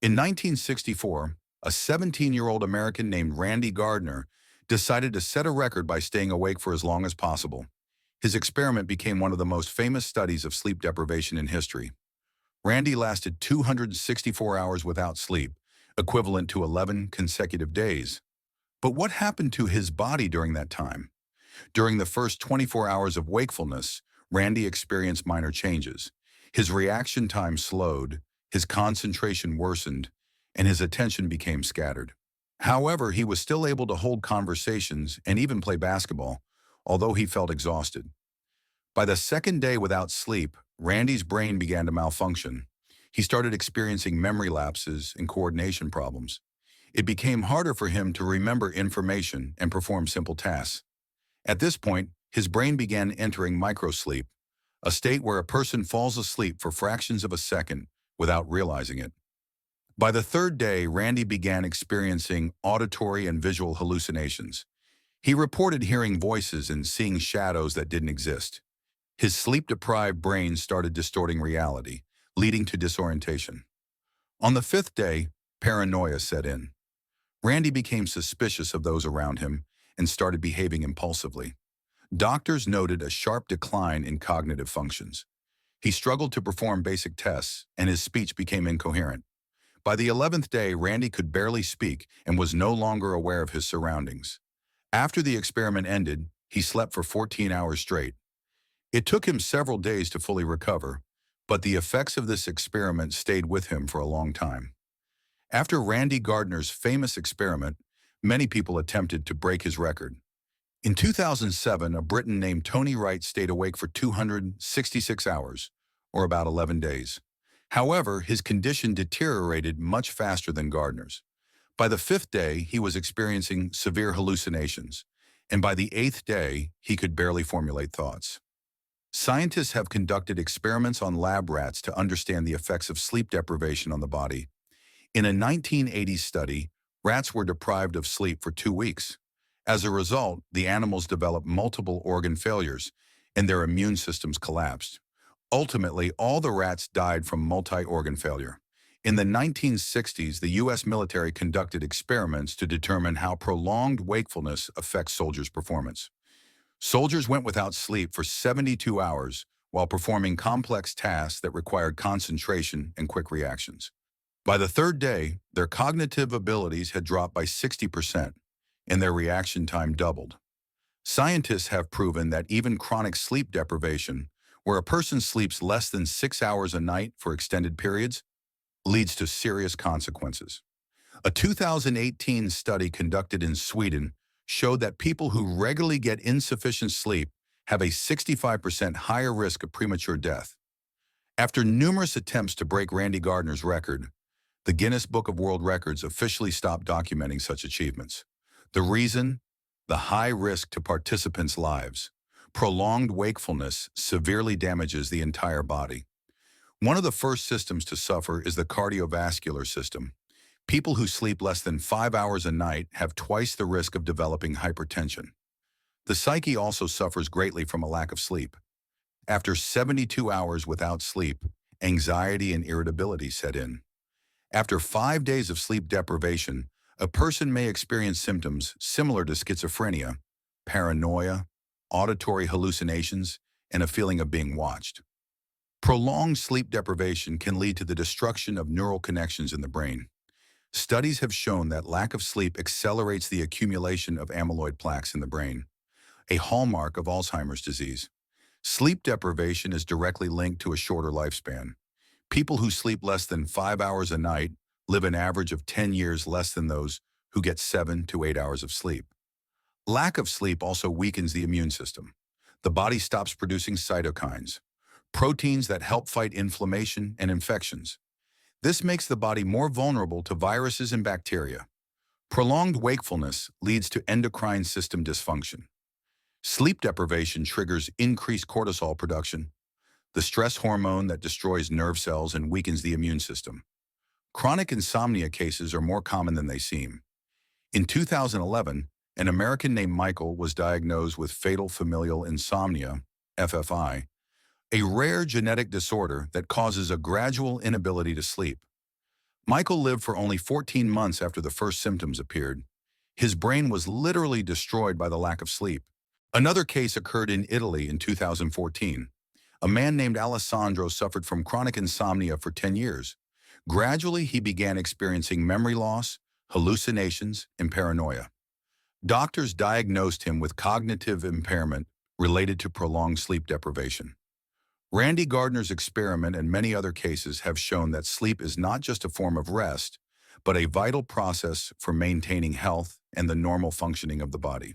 In 1964, a 17-year-old American named Randy Gardner decided to set a record by staying awake for as long as possible. His experiment became one of the most famous studies of sleep deprivation in history. Randy lasted 264 hours without sleep, equivalent to 11 consecutive days. But what happened to his body during that time? During the first 24 hours of wakefulness, Randy experienced minor changes. His reaction time slowed, his concentration worsened, and his attention became scattered. However, he was still able to hold conversations and even play basketball, although he felt exhausted. By the second day without sleep, Randy's brain began to malfunction. He started experiencing memory lapses and coordination problems. It became harder for him to remember information and perform simple tasks. At this point, his brain began entering microsleep, a state where a person falls asleep for fractions of a second without realizing it. By the third day, Randy began experiencing auditory and visual hallucinations. He reported hearing voices and seeing shadows that didn't exist. His sleep-deprived brain started distorting reality, leading to disorientation. On the fifth day, paranoia set in. Randy became suspicious of those around him and started behaving impulsively. Doctors noted a sharp decline in cognitive functions. He struggled to perform basic tests, and his speech became incoherent. By the 11th day, Randy could barely speak and was no longer aware of his surroundings. After the experiment ended, he slept for 14 hours straight. It took him several days to fully recover, but the effects of this experiment stayed with him for a long time. After Randy Gardner's famous experiment, many people attempted to break his record. In 2007, a Briton named Tony Wright stayed awake for 266 hours, or about 11 days. However, his condition deteriorated much faster than Gardner's. By the fifth day, he was experiencing severe hallucinations, and by the eighth day, he could barely formulate thoughts. Scientists have conducted experiments on lab rats to understand the effects of sleep deprivation on the body. In a 1980s study, rats were deprived of sleep for 2 weeks. As a result, the animals developed multiple organ failures, and their immune systems collapsed. Ultimately, all the rats died from multi-organ failure. In the 1960s, the U.S. military conducted experiments to determine how prolonged wakefulness affects soldiers' performance. Soldiers went without sleep for 72 hours while performing complex tasks that required concentration and quick reactions. By the third day, their cognitive abilities had dropped by 60%, and their reaction time doubled. Scientists have proven that even chronic sleep deprivation, where a person sleeps less than 6 hours a night for extended periods, leads to serious consequences. A 2018 study conducted in Sweden showed that people who regularly get insufficient sleep have a 65% higher risk of premature death. After numerous attempts to break Randy Gardner's record, the Guinness Book of World Records officially stopped documenting such achievements. The reason? The high risk to participants' lives. Prolonged wakefulness severely damages the entire body. One of the first systems to suffer is the cardiovascular system. People who sleep less than 5 hours a night have twice the risk of developing hypertension. The psyche also suffers greatly from a lack of sleep. After 72 hours without sleep, anxiety and irritability set in. After 5 days of sleep deprivation, a person may experience symptoms similar to schizophrenia, paranoia, auditory hallucinations, and a feeling of being watched. Prolonged sleep deprivation can lead to the destruction of neural connections in the brain. Studies have shown that lack of sleep accelerates the accumulation of amyloid plaques in the brain, a hallmark of Alzheimer's disease. Sleep deprivation is directly linked to a shorter lifespan. People who sleep less than 5 hours a night live an average of 10 years less than those who get 7 to 8 hours of sleep. Lack of sleep also weakens the immune system. The body stops producing cytokines, proteins that help fight inflammation and infections. This makes the body more vulnerable to viruses and bacteria. Prolonged wakefulness leads to endocrine system dysfunction. Sleep deprivation triggers increased cortisol production, the stress hormone that destroys nerve cells and weakens the immune system. Chronic insomnia cases are more common than they seem. In 2011, an American named Michael was diagnosed with fatal familial insomnia, FFI, a rare genetic disorder that causes a gradual inability to sleep. Michael lived for only 14 months after the first symptoms appeared. His brain was literally destroyed by the lack of sleep. Another case occurred in Italy in 2014. A man named Alessandro suffered from chronic insomnia for 10 years. Gradually, he began experiencing memory loss, hallucinations, and paranoia. Doctors diagnosed him with cognitive impairment related to prolonged sleep deprivation. Randy Gardner's experiment and many other cases have shown that sleep is not just a form of rest, but a vital process for maintaining health and the normal functioning of the body.